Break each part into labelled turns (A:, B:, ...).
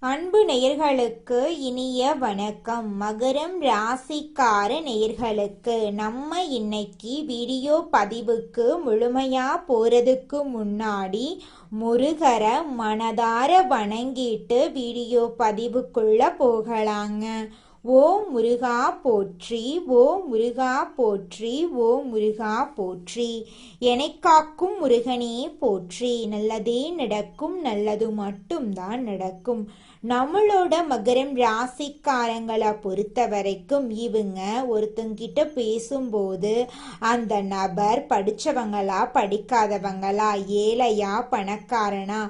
A: அன்பு நேயர்களுக்கு இனிய வணக்கம். மகரம் ராசிக்கார நேயர்களுக்கு நம்ம இன்னைக்கு வீடியோ பதிவுக்கு முழுமையா போறதுக்கு முன்னாடி முருகரை மனதார வணங்கிட்டு வீடியோ பதிவுக்குள்ள போகலாங்க. ஓம் முருகா போற்றி, ஓம் முருகா போற்றி, ஓம் முருகா போற்றி. காக்கும் முருகனே போற்றி. நல்லதே நடக்கும், நல்லது மட்டும்தான் நடக்கும். நம்மளோட மகரம் ராசிக்காரங்களை பொறுத்த வரைக்கும் இவங்க ஒருத்தங்கிட்ட பேசும்போது அந்த நபர் படித்தவங்களா படிக்காதவங்களா, ஏழையா பணக்காரனா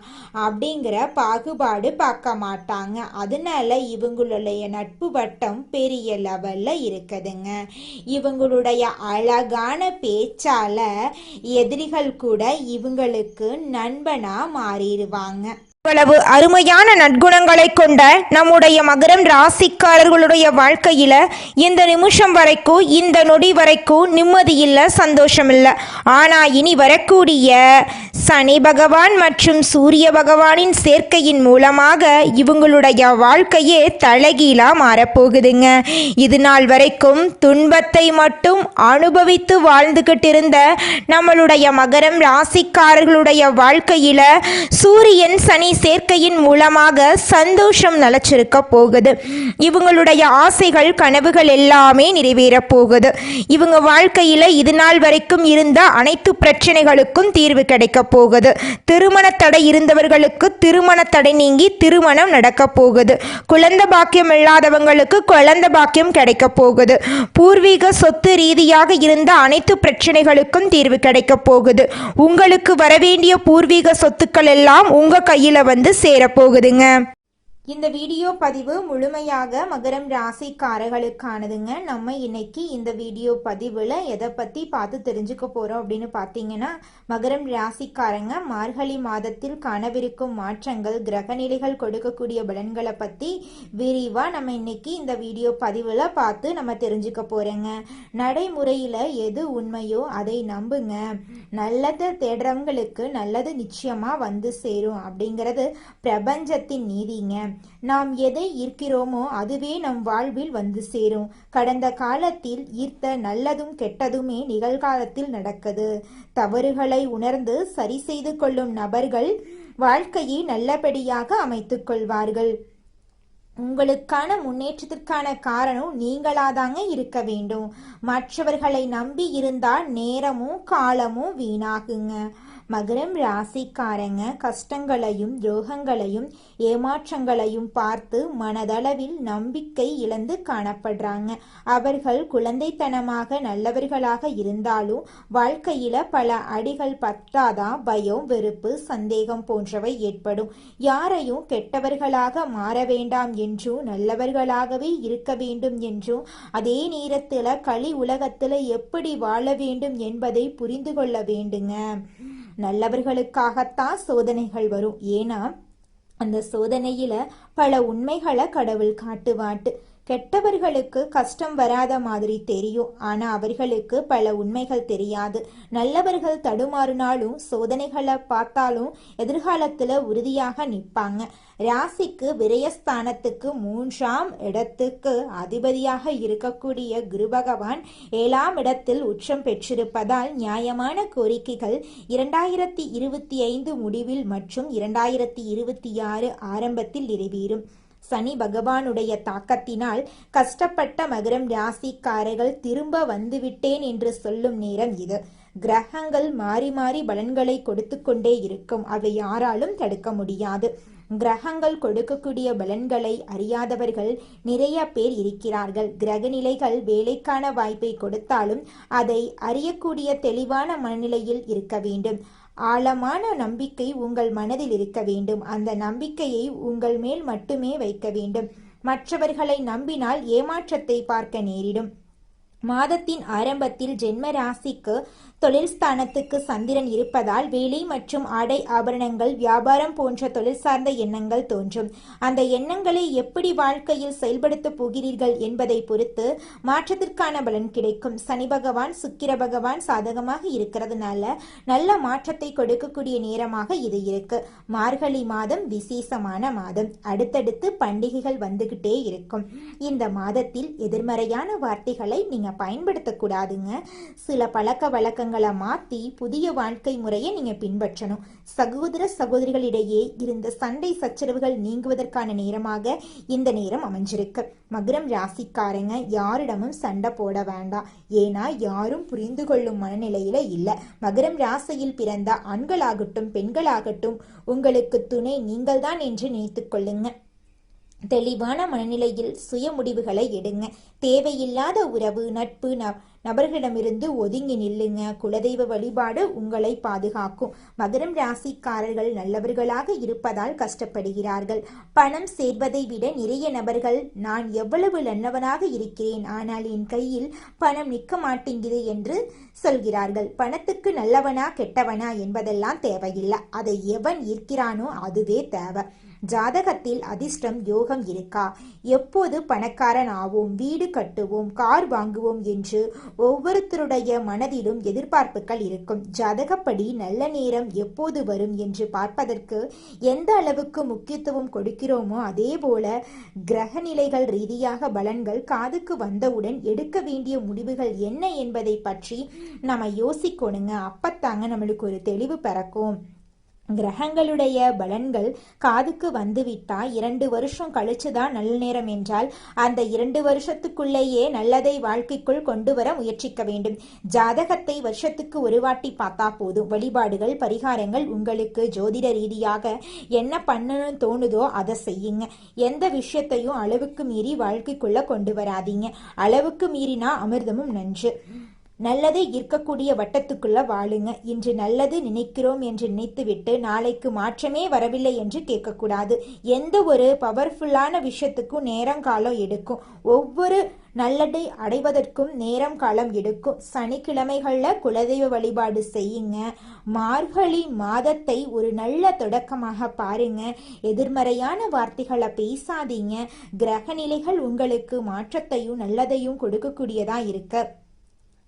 A: அப்படிங்கிற பாகுபாடு பார்க்க மாட்டாங்க. அதனால இவங்களுடைய நட்பு வட்டம் பெரிய லெவல்ல இருக்குதுங்க. இவங்களுடைய அழகான பேச்சால எதிரிகள் கூட இவங்களுக்கு நண்பனா மாறிடுவாங்க.
B: இவ்வளவு அருமையான நற்குணங்களை கொண்ட நம்முடைய மகரம் ராசிக்காரர்களுடைய வாழ்க்கையில இந்த நிமிஷம் வரைக்கும், இந்த நொடி வரைக்கும் நிம்மதி இல்லை, சந்தோஷம் இல்லை. ஆனா இனி வரக்கூடிய சனி பகவான் மற்றும் சூரிய பகவானின் சேர்க்கையின் மூலமாக இவங்களுடைய வாழ்க்கையே தலைகீழா மாறப்போகுதுங்க. இது நாள் வரைக்கும் துன்பத்தை மட்டும் அனுபவித்து வாழ்ந்துகிட்டு இருந்த நம்மளுடைய மகரம் ராசிக்காரர்களுடைய வாழ்க்கையில சூரியன் சனி சேர்க்கையின் மூலமாக சந்தோஷம் நிலச்சிருக்க போகுது. இவங்களுடைய ஆசைகள் கனவுகள் எல்லாமே நிறைவேற போகுது. இவங்க வாழ்க்கையில இது நாள் வரைக்கும் இருந்த அனைத்து பிரச்சனைகளுக்கும் தீர்வு கிடைக்க போகுது. திருமண தடை இருந்தவர்களுக்கு திருமண தடை நீங்கி திருமணம் நடக்க போகுது. குழந்தை பாக்கியம் இல்லாதவங்களுக்கு குழந்தை பாக்கியம் கிடைக்க போகுது. பூர்வீக சொத்து ரீதியாக இருந்த அனைத்து பிரச்சனைகளுக்கும் தீர்வு கிடைக்க போகுது. உங்களுக்கு வரவேண்டிய பூர்வீக சொத்துக்கள் எல்லாம் உங்க கையில சேரப்போகுதுங்க.
A: இந்த வீடியோ பதிவு முழுமையாக மகரம் ராசிக்காரர்களுக்கானதுங்க. நம்ம இன்னைக்கு இந்த வீடியோ பதிவில் எதை பற்றி பார்த்து தெரிஞ்சுக்க போகிறோம் அப்படின்னு பார்த்தீங்கன்னா, மகரம் ராசிக்காரங்க மார்கழி மாதத்தில் காணவிருக்கும் மாற்றங்கள், கிரகநிலைகள் கொடுக்கக்கூடிய பலன்களை பற்றி விரிவாக நம்ம இன்னைக்கு இந்த வீடியோ பதிவில் பார்த்து நம்ம தெரிஞ்சுக்க போகிறோங்க. நடைமுறையில் எது உண்மையோ அதை நம்புங்க. நல்லது தேடுறவங்களுக்கு நல்லது நிச்சயமாக வந்து சேரும் அப்படிங்கிறது பிரபஞ்சத்தின் நீதிங்க. நாம் எதை ஈர்க்கிறோமோ அதுவே நம் வாழ்வில் வந்து சேரும். கடந்த காலத்தில் ஈர்த்த நல்லதும் கெட்டதுமே நிகழ்காலத்தில் நடக்குது. தவறுகளை உணர்ந்து சரி செய்து கொள்ளும் நபர்கள் வாழ்க்கையை நல்லபடியாக அமைத்துக் கொள்வார்கள். உங்களுக்கான முன்னேற்றத்திற்கான காரணம் நீங்களாதாங்க இருக்க வேண்டும். மற்றவர்களை நம்பி இருந்தால் நேரமும் காலமும் வீணாகுங்க. மகரம் ராசிக்காரங்க கஷ்டங்களையும் துரோகங்களையும் ஏமாற்றங்களையும் பார்த்து மனதளவில் நம்பிக்கை இழந்து காணப்படுறாங்க. அவர்கள் குழந்தைத்தனமாக நல்லவர்களாக இருந்தாலும் வாழ்க்கையில பல அடிகள் பட்டாதான் பயம், வெறுப்பு, சந்தேகம் போன்றவை ஏற்படும். யாரையும் கெட்டவர்களாக மாற வேண்டாம் என்றும் நல்லவர்களாகவே இருக்க வேண்டும் என்றும், அதே நேரத்துல களி உலகத்துல எப்படி வாழ வேண்டும் என்பதை புரிந்து கொள்ள வேண்டுங்க. நல்லவர்களுக்காகத்தான் சோதனைகள் வரும். ஏன்னா அந்த சோதனையில பல உண்மைகளை கடவுள் காட்டுவாட்டு. கெட்டவர்களுக்கு கஷ்டம் வராத மாதிரி தெரியும், ஆனா அவர்களுக்கு பல உண்மைகள் தெரியாது. நல்லவர்கள் தடுமாறினாலும் சோதனைகளை பார்த்தாலும் எதிர்காலத்துல உறுதியாக நிற்பாங்க. ராசிக்கு விரயஸ்தானத்துக்கு 3ஆம் இடத்துக்கு அதிபதியாக இருக்கக்கூடிய குரு பகவான் 7ஆம் இடத்தில் உச்சம் பெற்றிருப்பதால் நியாயமான கோரிக்கைகள் 2025 முடிவில் மற்றும் 2026 ஆரம்பத்தில் நிறைவேறும். சனி பகவானுடைய தாக்கத்தினால் கஷ்டப்பட்ட மகரம் ராசிக்காரர்கள் திரும்ப வந்துவிட்டேன் என்று சொல்லும் நேரம் இது. கிரகங்கள் மாறி மாறி பலன்களை கொடுத்து கொண்டே இருக்கும். அதை யாராலும் தடுக்க முடியாது. கிரகங்கள் கொடுக்கக்கூடிய பலன்களை அறியாதவர்கள் நிறைய பேர் இருக்கிறார்கள். கிரகநிலைகள் வேலைக்கான வாய்ப்பை கொடுத்தாலும் அதை அறியக்கூடிய தெளிவான மனநிலையில் இருக்க வேண்டும். ஆழமான நம்பிக்கை உங்கள் மனதில் இருக்க வேண்டும். அந்த நம்பிக்கையை உங்கள் மேல் மட்டுமே வைக்க வேண்டும். மற்றவர்களை நம்பினால் ஏமாற்றத்தை பார்க்க நேரிடும். மாதத்தின் ஆரம்பத்தில் ஜென்ம ராசிக்கு தொழில் ஸ்தானத்துக்கு சந்திரன் இருப்பதால் வேலை மற்றும் ஆடை ஆபரணங்கள் வியாபாரம் போன்ற தொழில் சார்ந்த எண்ணங்கள் தோன்றும். அந்த எண்ணங்களை எப்படி வாழ்க்கையில் செயல்படுத்த போகிறீர்கள் என்பதை பொறுத்து மாற்றத்திற்கான பலன் கிடைக்கும். சனி பகவான் சுக்கிர பகவான் சாதகமாக இருக்கிறதுனால நல்ல மாற்றத்தை கொடுக்கக்கூடிய நேரமாக இது இருக்கு. மார்கழி மாதம் விசேஷமான மாதம். அடுத்தடுத்து பண்டிகைகள் வந்துகிட்டே இருக்கும். இந்த மாதத்தில் எதிர்மறையான வார்த்தைகளை நீங்க பயன்படுத்தக்கூடாதுங்க. சில பழக்க வழக்கங்களை மாற்றி புதிய வாழ்க்கை முறையை நீங்க பின்பற்றணும். சகோதர சகோதரிகளிடையே இருந்த சண்டை சச்சரவுகள் நீங்குவதற்கான நேரமாக இந்த நேரம் அமைஞ்சிருக்கு. மகரம் ராசிக்காரங்க யாரிடமும் சண்டை போட வேண்டாம். ஏன்னா யாரும் புரிந்து கொள்ளும் மனநிலையில இல்லை. மகரம் ராசியில் பிறந்த ஆண்களாகட்டும் பெண்களாகட்டும் உங்களுக்கு துணை நீங்கள்தான் என்று நினைத்துக் கொள்ளுங்க. தெளிவான மனநிலையில் சுய முடிவுகளை எடுங்க. தேவையில்லாத உறவு நட்பு நபர்களிடமிருந்து ஒதுங்கி நில்லுங்க. குலதெய்வ வழிபாடு உங்களை பாதுகாக்கும். மகரம் ராசிக்காரர்கள் நல்லவர்களாக இருப்பதால் கஷ்டப்படுகிறார்கள். பணம் சேர்வதை விட நிறைய நபர்கள் நான் எவ்வளவு நல்லவனாக இருக்கிறேன், ஆனால் என் கையில் பணம் நிற்க மாட்டேங்குது என்று சொல்கிறார்கள். பணத்துக்கு நல்லவனா கெட்டவனா என்பதெல்லாம் தேவையில்லை. அதை எவன் ஈர்க்கிறானோ அதுவே தேவை. ஜாதகத்தில் அதிர்ஷ்டம் யோகம் இருக்கா, எப்போது பணக்காரன் ஆவோம், வீடு கட்டுவோம், கார் வாங்குவோம் என்று ஒவ்வொருத்தருடைய மனதிலும் எதிர்பார்ப்புகள் இருக்கும். ஜாதகப்படி நல்ல நேரம் எப்போது வரும் என்று பார்ப்பதற்கு எந்த அளவுக்கு முக்கியத்துவம் கொடுக்கிறோமோ அதே போல கிரக நிலைகள் ரீதியாக பலன்கள் காதுக்கு வந்தவுடன் எடுக்க வேண்டிய முடிவுகள் என்ன என்பதை பற்றி நம்ம யோசிக்கணுங்க. அப்பத்தாங்க நம்மளுக்கு ஒரு தெளிவு பிறக்கும். கிரகங்களுடைய பலன்கள் காதுக்கு வந்துவிட்டா 2 வருஷம் கழிச்சுதான் நல்ல நேரம் என்றால் அந்த 2 வருஷத்துக்குள்ளேயே நல்லதை வாழ்க்கைக்குள் கொண்டு வர முயற்சிக்க வேண்டும். ஜாதகத்தை வருஷத்துக்கு ஒரு வாட்டி பார்த்தா போதும். வழிபாடுகள் பரிகாரங்கள் உங்களுக்கு ஜோதிட ரீதியாக என்ன பண்ணணும்னு தோணுதோ அதை செய்யுங்க. எந்த விஷயத்தையும் அளவுக்கு மீறி வாழ்க்கைக்குள்ள கொண்டு வராதீங்க. அளவுக்கு மீறினா அமிர்தமும் நன்று. நல்லதை ஈர்க்கக்கூடிய வட்டத்துக்குள்ள வாழுங்க. இன்று நல்லது நினைக்கிறோம் என்று நினைத்துவிட்டு நாளைக்கு மாற்றமே வரவில்லை என்று கேட்கக்கூடாது. எந்த ஒரு பவர்ஃபுல்லான விஷயத்துக்கும் நேரம் காலம் எடுக்கும். ஒவ்வொரு நல்லதை அடைவதற்கும் நேரம் காலம் எடுக்கும். சனிக்கிழமைகள்ல குலதெய்வ வழிபாடு செய்யுங்க. மார்கழி மாதத்தை ஒரு நல்ல தொடக்கமாக பாருங்க. எதிர்மறையான வார்த்தைகளை பேசாதீங்க. கிரக நிலைகள் உங்களுக்கு மாற்றத்தையும் நல்லதையும் கொடுக்கக்கூடியதா இருக்கு.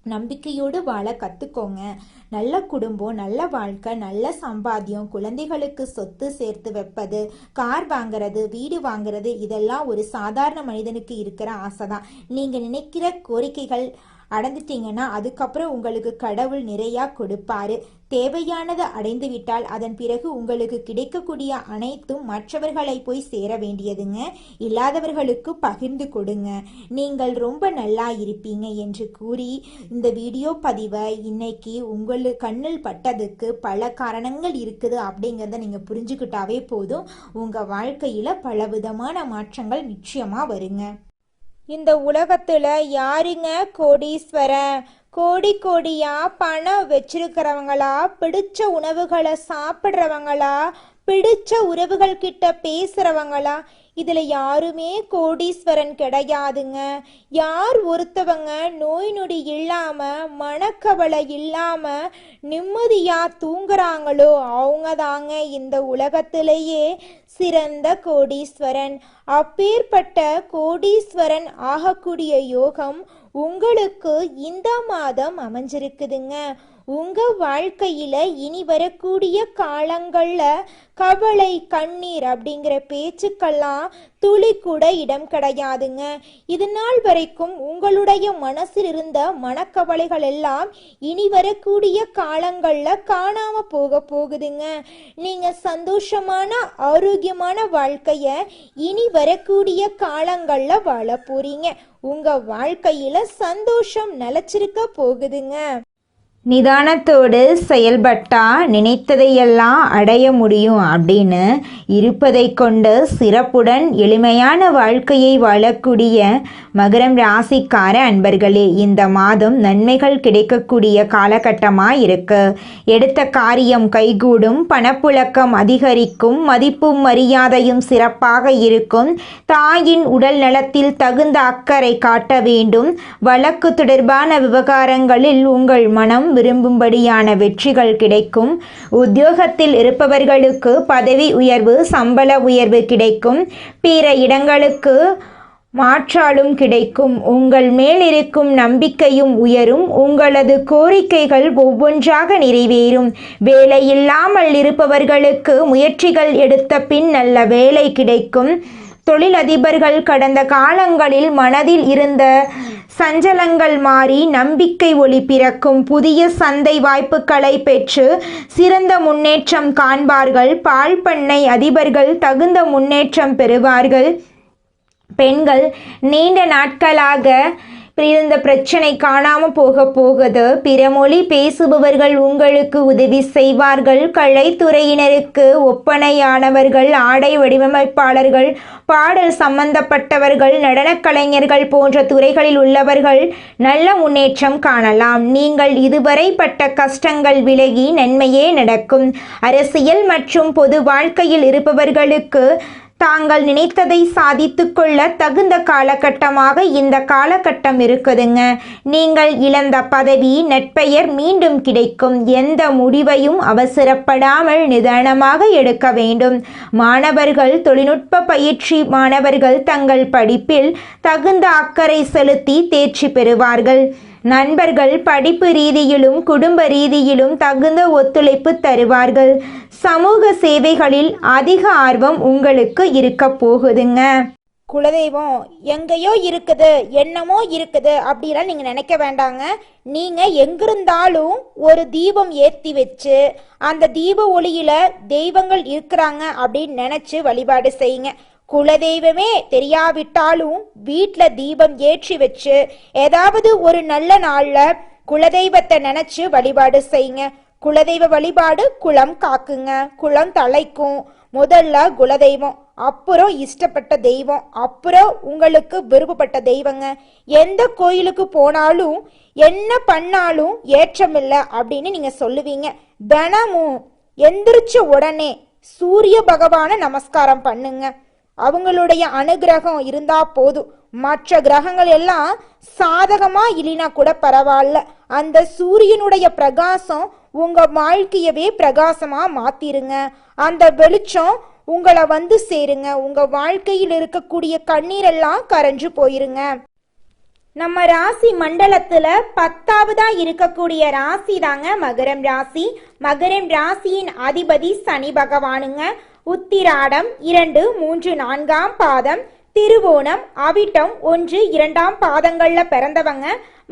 A: நம்பிக்கையோடு வாழ கத்துக்கோங்க. நல்ல குடும்பம், நல்ல வாழ்க்கை, நல்ல சம்பாத்தியம், குழந்தைகளுக்கு சொத்து சேர்த்து வைப்பது, கார் வாங்குறது, வீடு வாங்குறது இதெல்லாம் ஒரு சாதாரண மனிதனுக்கு இருக்கிற ஆசைதான். நீங்க நினைக்கிற கோரிக்கைகள் அடைந்துட்டீங்கன்னா அதுக்கப்புறம் உங்களுக்கு கடவுள் நிறையா கொடுப்பாரு. தேவையானதை அடைந்து விட்டால் அதன் பிறகு உங்களுக்கு கிடைக்கக்கூடிய அனைத்தும் மற்றவர்களை போய் சேர வேண்டியதுங்க. இல்லாதவர்களுக்கு பகிர்ந்து கொடுங்க. நீங்கள் ரொம்ப நல்லா இருப்பீங்க என்று கூறி இந்த வீடியோ பதிவை இன்னைக்கு உங்களுக்கு கண்ணில் பட்டதுக்கு பல காரணங்கள் இருக்குது அப்படிங்கிறத நீங்க புரிஞ்சுக்கிட்டாவே போதும். உங்க வாழ்க்கையில பலவிதமான மாற்றங்கள் நிச்சயமா வருங்க.
B: இந்த உலகத்துல யாருங்க கோடீஸ்வரன்? கோடி கோடியா பணம் வச்சிருக்கிறவங்களா, பிடிச்ச உணவுகளை சாப்பிட்றவங்களா, பிடிச்ச உறவுகள் கிட்ட பேசுறவங்களா? இதுல யாருமே கோடீஸ்வரன் கிடையாதுங்க. யார் ஒருத்தவங்க நோய் நொடி இல்லாம மனக்கவலை இல்லாம நிம்மதியா தூங்குறாங்களோ அவங்க தாங்க இந்த உலகத்திலேயே சிறந்த கோடீஸ்வரன். அப்பேற்பட்ட கோடீஸ்வரன் ஆகக்கூடிய யோகம் உங்களுக்கு இந்த மாதம் அமைஞ்சிருக்குதுங்க. உங்க வாழ்க்கையில இனி வரக்கூடிய காலங்கள்ல கவலை கண்ணீர் அப்படிங்கிற பேச்சுக்கெல்லாம் துளி கூட இடம் கிடையாதுங்க. இது நாள் வரைக்கும் உங்களுடைய மனசில் இருந்த மனக்கவலைகள் எல்லாம் இனி வரக்கூடிய காலங்கள்ல காணாம போகுதுங்க. நீங்க சந்தோஷமான ஆரோக்கியமான வாழ்க்கைய இனி வரக்கூடிய காலங்கள்ல வாழ போறீங்க. உங்க வாழ்க்கையில சந்தோஷம் நிலைச்சிருக்க போகுதுங்க.
A: நிதானத்தோடு செயல்பட்டா நினைத்ததையெல்லாம் அடைய முடியும் அப்படின்னு இருப்பதை கொண்டு சிறப்புடன் எளிமையான வாழ்க்கையை வாழக்கூடிய மகரம் ராசிக்கார அன்பர்களே, இந்த மாதம் நன்மைகள் கிடைக்கக்கூடிய காலகட்டமாக இருக்கு. எடுத்த காரியம் கைகூடும், பணப்புழக்கம் அதிகரிக்கும், மதிப்பும் மரியாதையும் சிறப்பாக இருக்கும். தாயின் உடல் நலத்தில் தகுந்த அக்கறை காட்ட வேண்டும். வழக்கு தொடர்பான விவகாரங்களில் உங்கள் மனம்
B: விரும்பும்படியான வெற்றிகள் கிடைக்கும். உத்தியோகத்தில் இருப்பவர்களுக்கு பதவி உயர்வு, சம்பள உயர்வு கிடைக்கும். பிற இடங்களுக்கு மாற்றாலும் கிடைக்கும். உங்கள் மேல் இருக்கும் நம்பிக்கையும் உயரும். உங்களது கோரிக்கைகள் ஒவ்வொன்றாக நிறைவேறும். வேலையில்லாமல் இருப்பவர்களுக்கு முயற்சிகள் எடுத்த பின் நல்ல வேலை கிடைக்கும். தொழிலதிபர்கள் கடந்த காலங்களில் மனதில் இருந்த சஞ்சலங்கள் மாறி நம்பிக்கை ஒளி பிறக்கும். புதிய சந்தை வாய்ப்புகளை பெற்று சிறந்த முன்னேற்றம் காண்பார்கள். பால் பண்ணை அதிபர்கள் தகுந்த முன்னேற்றம் பெறுவார்கள். பெண்கள் நீண்ட நாட்களாக இருந்த பிரச்சனை காணாமல் போகுது. பிற மொழி பேசுபவர்கள் உங்களுக்கு உதவி செய்வார்கள். கலைத்துறையினருக்கு ஒப்பனையானவர்கள், ஆடை வடிவமைப்பாளர்கள், பாடல் சம்பந்தப்பட்டவர்கள், நடனக் கலைஞர்கள் போன்ற துறைகளில் உள்ளவர்கள் நல்ல முன்னேற்றம் காணலாம். நீங்கள் இதுவரை பட்ட கஷ்டங்கள் விலகி நன்மையே நடக்கும். அரசியல் மற்றும் பொது வாழ்க்கையில் இருப்பவர்களுக்கு தாங்கள் நினைத்ததை சாதித்து கொள்ள தகுந்த காலகட்டமாக இந்த காலகட்டம் இருக்குதுங்க. நீங்கள் இழந்த பதவி, நற்பெயர் மீண்டும் கிடைக்கும். எந்த முடிவையும் அவசரப்படாமல் நிதானமாக எடுக்க வேண்டும். மாணவர்கள், தொழில்நுட்ப பயிற்சி மாணவர்கள் தங்கள் படிப்பில் தகுந்த அக்கறை செலுத்தி தேர்ச்சி பெறுவார்கள். நண்பர்கள் படிப்பு ரீதியிலும் குடும்ப ரீதியிலும் தகுந்த ஒத்துழைப்பு தருவார்கள். சமூக சேவைகளில் அதிக ஆர்வம் உங்களுக்கு இருக்க போகுதுங்க.
A: குலதெய்வம் எங்கேயோ இருக்குது, என்னமோ இருக்குது அப்படிலாம் நீங்கள் நினைக்க வேண்டாங்க. நீங்கள் எங்கிருந்தாலும் ஒரு தீபம் ஏற்றி வச்சு அந்த தீப ஒளியில் தெய்வங்கள் இருக்கிறாங்க அப்படின்னு நினச்சி வழிபாடு செய்யுங்க. குலதெய்வமே தெரியாவிட்டாலும் வீட்டில் தீபம் ஏற்றி வச்சு ஏதாவது ஒரு நல்ல நாளில் குலதெய்வத்தை நினச்சி வழிபாடு செய்யுங்க. குலதெய்வ வழிபாடு குலம் காக்குங்க, குலம் தலைக்கும். முதல்ல குலதெய்வம், அப்புறம் இஷ்டப்பட்ட தெய்வம், அப்புறம் உங்களுக்கு விருப்பப்பட்ட தெய்வங்க. எந்த கோயிலுக்கு போனாலும் என்ன பண்ணாலும் ஏற்றமில்லை அப்படின்னு நீங்கள் சொல்லுவீங்க. தினமும் எந்திரிச்ச உடனே சூரிய பகவானை நமஸ்காரம் பண்ணுங்க. அவங்களுடைய அனுகிரகம் இருந்தா போதும். மற்ற கிரகங்கள் எல்லாம் சாதகமா இல்லைனா கூட பரவாயில்ல. அந்த சூரியனுடைய பிரகாசம் உங்க வாழ்க்கையவே பிரகாசமா மாத்திருங்க. அந்த வெளிச்சம் உங்களை வந்து சேருங்க. உங்க வாழ்க்கையில் இருக்கக்கூடிய கண்ணீரெல்லாம் கரைஞ்சு போயிருங்க. நம்ம ராசி மண்டலத்துல 10வதா இருக்கக்கூடிய ராசி தாங்க மகரம் ராசி. மகரம் ராசியின் அதிபதி சனி பகவானுங்க. உத்திராடம் 2, 3, 4ஆம் பாதம், திருவோணம், அவிட்டம் 1, 2ஆம் பாதங்கள்ல பிறந்தவங்க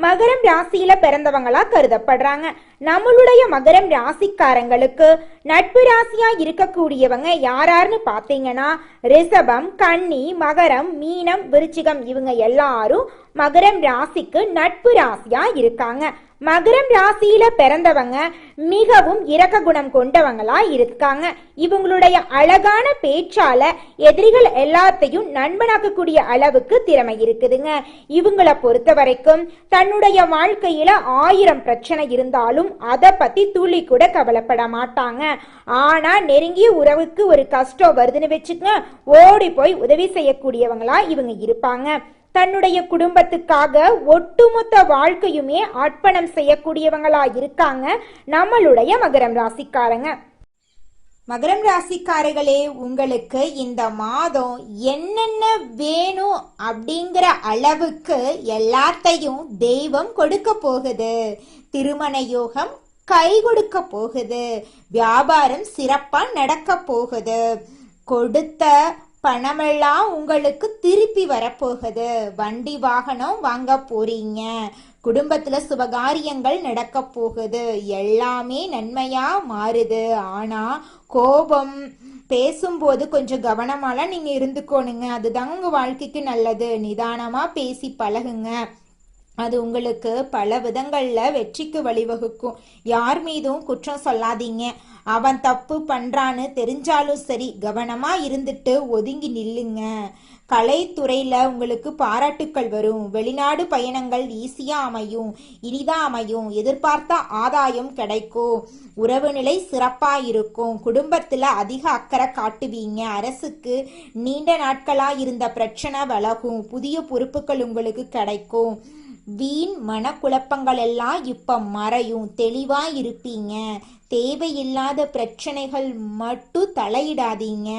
A: மகரம் ராசியில பிறந்தவங்களா கருதப்படுறாங்க. நம்மளுடைய மகரம் ராசிக்காரங்களுக்கு நட்பு ராசியா இருக்கக்கூடியவங்க யாராருன்னு பார்த்தீங்கன்னா ரிஷபம், கன்னி, மகரம், மீனம், விருச்சிகம் இவங்க எல்லாரும் மகரம் ராசிக்கு நட்பு ராசியா இருக்காங்க. மகரம் ராசியில பிறந்தவங்க மிகவும் இரக்க குணம் கொண்டவங்களா இருக்காங்க. இவங்களுடைய அழகான பேச்சால எதிரிகள் எல்லாத்தையும் நண்பனாக்கக்கூடிய அளவுக்கு திறமை இருக்குதுங்க. இவங்களை பொறுத்த வரைக்கும் தன்னுடைய வாழ்க்கையில 1000 பிரச்சனை இருந்தாலும் அதை பத்தி துளி கூட கவலைப்பட மாட்டாங்க. ஆனா நெருங்கிய உறவுக்கு ஒரு கஷ்டம் வருதுன்னு வச்சுக்கங்க, ஓடி போய் உதவி செய்யக்கூடியவங்களா இவங்க இருப்பாங்க. தன்னுடைய குடும்பத்துக்காக ஒட்டுமொத்த வாழ்க்கையுமே அர்ப்பணம் செய்யக்கூடியவங்களா இருக்காங்க நம்மளுடைய மகரம் ராசிக்காரங்க. மகரம் ராசிக்காரர்களே, உங்களுக்கு இந்த மாதம் என்னென்ன வேணும் அப்படிங்கிற அளவுக்கு எல்லாத்தையும் தெய்வம் கொடுக்க போகுது. திருமண யோகம் கை கொடுக்க போகுது. வியாபாரம் சிறப்பா நடக்க போகுது. கொடுத்த பணமெல்லாம் உங்களுக்கு திருப்பி வரப்போகுது. வண்டி வாகனம் வாங்க போறீங்க. குடும்பத்துல சுபகாரியங்கள் நடக்க போகுது. எல்லாமே நன்மையா மாறுது. ஆனா கோபம் பேசும்போது கொஞ்சம் கவனமாலாம் நீங்க இருந்துக்கோணுங்க. அதுதாங்க உங்க வாழ்க்கைக்கு நல்லது. நிதானமா பேசி பழகுங்க. அது உங்களுக்கு பல விதங்கள்ல வெற்றிக்கு வழிவகுக்கும். யார் மீதும் குற்றம் சொல்லாதீங்க. அவன் தப்பு பண்றான்னு தெரிஞ்சாலும் சரி, கவனமா இருந்துட்டு ஒதுங்கி நில்லுங்க. கலைத்துறையில உங்களுக்கு பாராட்டுக்கள் வரும். வெளிநாடு பயணங்கள் ஈஸியா அமையும், இனிதா அமையும். எதிர்பார்த்த ஆதாயம் கிடைக்கும். உறவு நிலை சிறப்பா இருக்கும். குடும்பத்துல அதிக அக்கறை காட்டுவீங்க. அரசுக்கு நீண்ட நாட்களா இருந்த பிரச்சனை விலகும். புதிய பொறுப்புகள் உங்களுக்கு கிடைக்கும். வீண் மனக்குழப்பங்கள் எல்லாம் இப்போ மறையும், தெளிவாக இருப்பீங்க. தேவையில்லாத பிரச்சனைகள் மட்டும் தலையிடாதீங்க.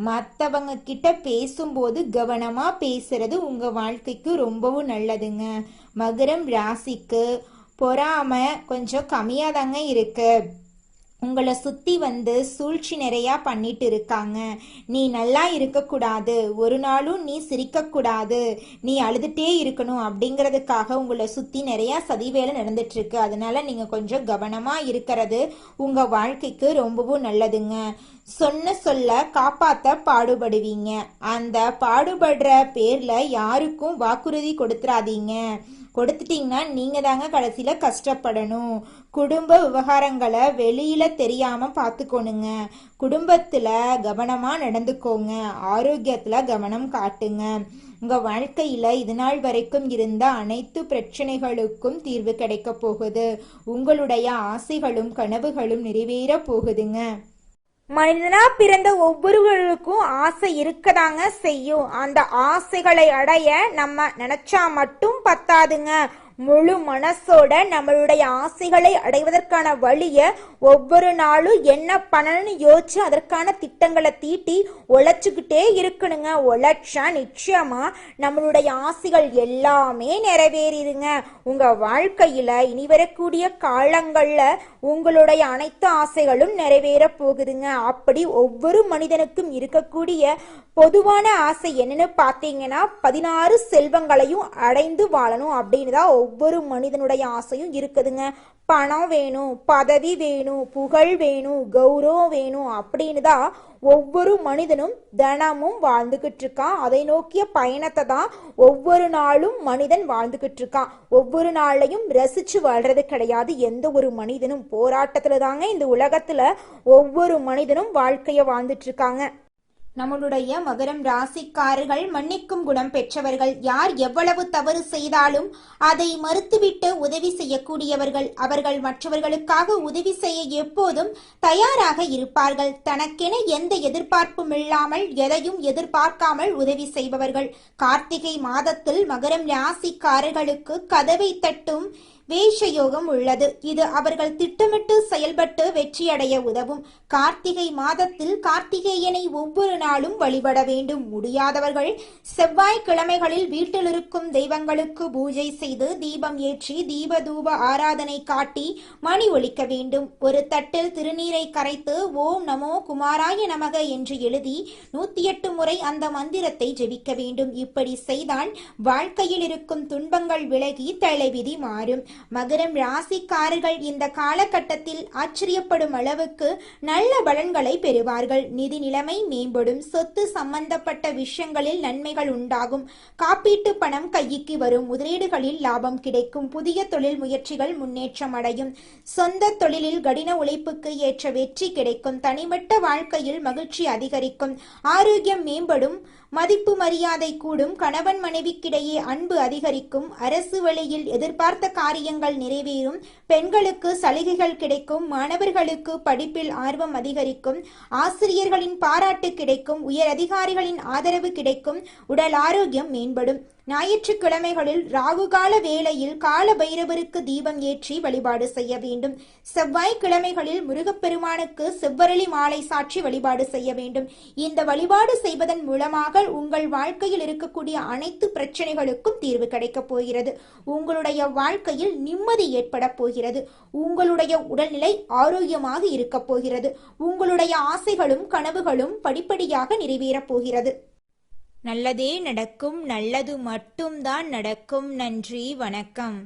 A: மற்றவங்க கிட்ட பேசும்போது கவனமாக பேசுறது உங்கள் வாழ்க்கைக்கு ரொம்பவும் நல்லதுங்க. மகரம் ராசிக்கு பொறாமை கொஞ்சம் கம்மியாக தாங்க இருக்கு. உங்களை சுற்றி சூழ்ச்சி நிறையா பண்ணிட்டு இருக்காங்க. நீ நல்லா இருக்கக்கூடாது, ஒரு நாளும் நீ சிரிக்கக்கூடாது, நீ அழுதுகிட்டே இருக்கணும் அப்படிங்கிறதுக்காக உங்களை சுற்றி நிறையா சதி வேலை நடந்துட்டுருக்கு. அதனால நீங்கள் கொஞ்சம் கவனமாக இருக்கிறது உங்கள் வாழ்க்கைக்கு ரொம்பவும் நல்லதுங்க. சொன்ன சொல்ல காப்பாற்ற பாடுபடுவீங்க. அந்த பாடுபடுற பேரில் யாருக்கும் வாக்குறுதி கொடுத்துடாதீங்க. கொடுத்துட்டீங்கன்னா நீங்கள் தாங்க கடைசியில் கஷ்டப்படணும். குடும்ப விவகாரங்களை வெளியில் தெரியாமல் பார்த்துக்கோணுங்க. குடும்பத்தில் கவனமாக நடந்துக்கோங்க. ஆரோக்கியத்தில் கவனம் காட்டுங்க. உங்கள் வாழ்க்கையில் இது நாள் வரைக்கும் இருந்த அனைத்து பிரச்சனைகளுக்கும் தீர்வு கிடைக்க போகுது. உங்களுடைய ஆசைகளும் கனவுகளும் நிறைவேற போகுதுங்க.
B: மனிதனா பிறந்த ஒவ்வொருவருக்கும் ஆசை இருக்கதாங்க செய்யும். அந்த ஆசைகளை அடைய நம்ம நினைச்சா மட்டும் பத்தாதுங்க. முழு மனசோட நம்மளுடைய ஆசைகளை அடைவதற்கான வழியை ஒவ்வொரு நாளும் என்ன பண்ணணும்னு யோசிச்சு அதற்கான திட்டங்களை தீட்டி உழைச்சிக்கிட்டே இருக்கணுங்க. உழைச்சா நிச்சயமா நம்மளுடைய ஆசைகள் எல்லாமே நிறைவேறிடுங்க. உங்க வாழ்க்கையில இனி வரக்கூடிய காலங்கள்ல உங்களுடைய அனைத்து ஆசைகளும் நிறைவேற போகுதுங்க. அப்படி ஒவ்வொரு மனிதனுக்கும் இருக்கக்கூடிய பொதுவான ஆசை என்னன்னு பார்த்தீங்கன்னா 16 செல்வங்களையும் அடைந்து வாழணும் அப்படின்னு தான் ஒவ்வொரு மனிதனுடைய ஆசையும் இருக்குதுங்க. பணம் வேணும், பதவி வேணும், புகழ் வேணும், கௌரவம் வேணும் அப்படின்னு தான் ஒவ்வொரு மனிதனும் தினமும் வாழ்ந்துகிட்டு இருக்கான். அதை நோக்கிய பயணத்தை தான் ஒவ்வொரு நாளும் மனிதன் வாழ்ந்துகிட்டு இருக்கான். ஒவ்வொரு நாளையும் ரசிச்சு வாழ்றது கிடையாது. எந்த ஒரு மனிதனும் போராட்டத்துல தாங்க இந்த உலகத்துல ஒவ்வொரு மனிதனும் வாழ்க்கைய வாழ்ந்துட்டு இருக்காங்க.
A: நம்மளுடைய மகரம் ராசிக்காரர்கள் மன்னிக்கும் குணம் பெற்றவர்கள். யார் எவ்வளவு தவறு செய்தாலும் அதை மறுத்துவிட்டு உதவி செய்யக்கூடியவர்கள். அவர்கள் மற்றவர்களுக்காக உதவி செய்ய எப்போதும் தயாராக இருப்பார்கள். தனக்கென எந்த எதிர்பார்ப்பும் இல்லாமல் எதையும் எதிர்பார்க்காமல் உதவி செய்பவர்கள். கார்த்திகை மாதத்தில் மகரம் ராசிக்காரர்களுக்கு கதவை தட்டும் வேஷயோகம் உள்ளது. இது அவர்கள் திட்டமிட்டு செயல்பட்டு வெற்றியடைய உதவும். கார்த்திகை மாதத்தில் கார்த்திகேயனை ஒவ்வொரு நாளும் வழிபட வேண்டும். முடியாதவர்கள் செவ்வாய்க்கிழமைகளில் வீட்டில் இருக்கும் தெய்வங்களுக்கு பூஜை செய்து தீபம் ஏற்றி தீப தூப ஆராதனை காட்டி மணி ஒலிக்க வேண்டும். ஒரு தட்டில் திருநீரை கரைத்து ஓம் நமோ குமாராய நமக என்று எழுதி 108 முறை அந்த மந்திரத்தை ஜெபிக்க வேண்டும். இப்படி செய்தால் வாழ்க்கையில் இருக்கும் துன்பங்கள் விலகி தலைவிதி மாறும். மகரம் ராசிக்காரர்கள் இந்த காலகட்டத்தில் ஆச்சரியப்படும் அளவுக்கு நல்ல பலன்களை பெறுவார்கள். நிதி நிலைமை மேம்படும். சொத்து சம்பந்தப்பட்ட விஷயங்களில் நன்மைகள் உண்டாகும். காப்பீட்டு பணம் கைக்கு வரும். முதலீடுகளில் லாபம் கிடைக்கும். புதிய தொழில் முயற்சிகள் முன்னேற்றம் அடையும். சொந்த தொழிலில் கடின உழைப்புக்கு ஏற்ற வெற்றி கிடைக்கும். தனிப்பட்ட வாழ்க்கையில் மகிழ்ச்சி அதிகரிக்கும். ஆரோக்கியம் மேம்படும். மதிப்பு மரியாதை கூடும். கணவன் மனைவிக்கிடையே அன்பு அதிகரிக்கும். அரசு வழியில் எதிர்பார்த்த காரியங்கள் நிறைவேறும். பெண்களுக்கு சலுகைகள் கிடைக்கும். மாணவர்களுக்கு படிப்பில் ஆர்வம் அதிகரிக்கும். ஆசிரியர்களின் பாராட்டு கிடைக்கும். உயர் அதிகாரிகளின் ஆதரவு கிடைக்கும். உடல் ஆரோக்கியம் மேம்படும். ஞாயிற்றுக்கிழமைகளில் ராகுகால வேளையில் கால பைரவருக்கு தீபம் ஏற்றி வழிபாடு செய்ய வேண்டும். செவ்வாய்க்கிழமைகளில் முருகப்பெருமானுக்கு செவ்வரளி மாலை சாற்றி வழிபாடு செய்ய வேண்டும். இந்த வழிபாடு செய்வதன் மூலமாக உங்கள் வாழ்க்கையில் இருக்கக்கூடிய அனைத்து பிரச்சனைகளுக்கும் தீர்வு கிடைக்கப் போகிறது. உங்களுடைய வாழ்க்கையில் நிம்மதி ஏற்பட போகிறது. உங்களுடைய உடல்நிலை ஆரோக்கியமாக இருக்க போகிறது. உங்களுடைய ஆசைகளும் கனவுகளும் படிப்படியாக நிறைவேறப் போகிறது.
B: நல்லதே நடக்கும். நல்லது மட்டும்தான் நடக்கும். நன்றி, வணக்கம்.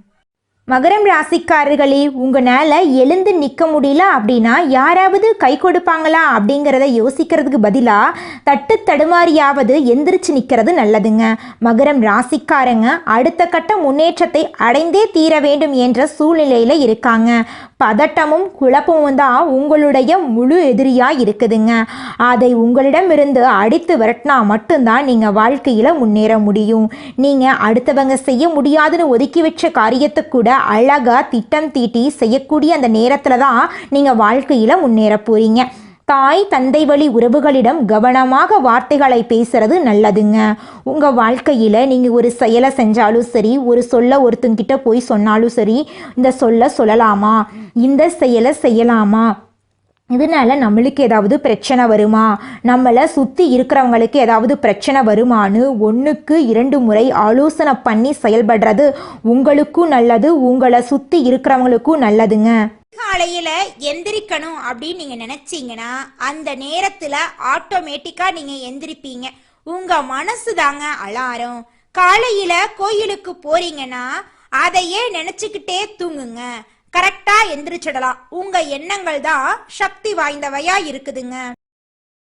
A: மகரம் ராசிக்காரர்களே, உங்களால் எழுந்து நிற்க முடியல அப்படின்னா யாராவது கை கொடுப்பாங்களா அப்படிங்கிறத யோசிக்கிறதுக்கு பதிலாக தட்டு தடுமாறியாவது எந்திரிச்சு நிற்கிறது நல்லதுங்க. மகரம் ராசிக்காரங்க அடுத்த கட்ட முன்னேற்றத்தை அடைந்தே தீர வேண்டும் என்ற சூழ்நிலையில் இருக்காங்க. பதட்டமும் குழப்பமும் தான் உங்களுடைய முழு எதிரியாக இருக்குதுங்க. அதை உங்களிடமிருந்து அடித்து விரட்டினா மட்டும்தான் நீங்கள் வாழ்க்கையில் முன்னேற முடியும். நீங்கள் அடுத்தவங்க செய்ய முடியாதுன்னு ஒதுக்கி வச்ச காரியத்தை கூட அழகாக திட்டம் தீட்டி செய்யக்கூடிய அந்த நேரத்தில் தான் நீங்கள் வாழ்க்கையில் முன்னேற போகிறீங்க.
B: தாய் தந்தை வழி உறவுகளிடம் கவனமாக வார்த்தைகளை பேசுறது நல்லதுங்க. உங்கள் வாழ்க்கையில் நீங்கள் ஒரு செயலை செஞ்சாலும் சரி, ஒரு சொல்ல ஒருத்தங்கிட்ட போய் சொன்னாலும் சரி, இந்த சொல்ல சொல்லலாமா, இந்த செயலை செய்யலாமா, இதனால நம்மளுக்கு ஏதாவது பிரச்சனை வருமா, நம்மளை சுற்றி இருக்கிறவங்களுக்கு ஏதாவது பிரச்சனை வருமானு 1க்கு 2 முறை ஆலோசனை பண்ணி செயல்படுறது உங்களுக்கும் நல்லது, உங்களை சுற்றி இருக்கிறவங்களுக்கும் நல்லதுங்க.
A: காலையில எந்திரிக்கணும் அப்படின்னு நீங்க நினைச்சீங்கன்னா அந்த நேரத்துல ஆட்டோமேட்டிக்கா நீங்க எந்திரிப்பீங்க. உங்க மனசு தாங்க அலாரம். காலையில கோயிலுக்கு போறீங்கன்னா அதையே நினைச்சுக்கிட்டே தூங்குங்க, கரெக்டா எந்திரிச்சிடலாம். உங்க எண்ணங்கள் தான் சக்தி வாய்ந்தவையா இருக்குதுங்க.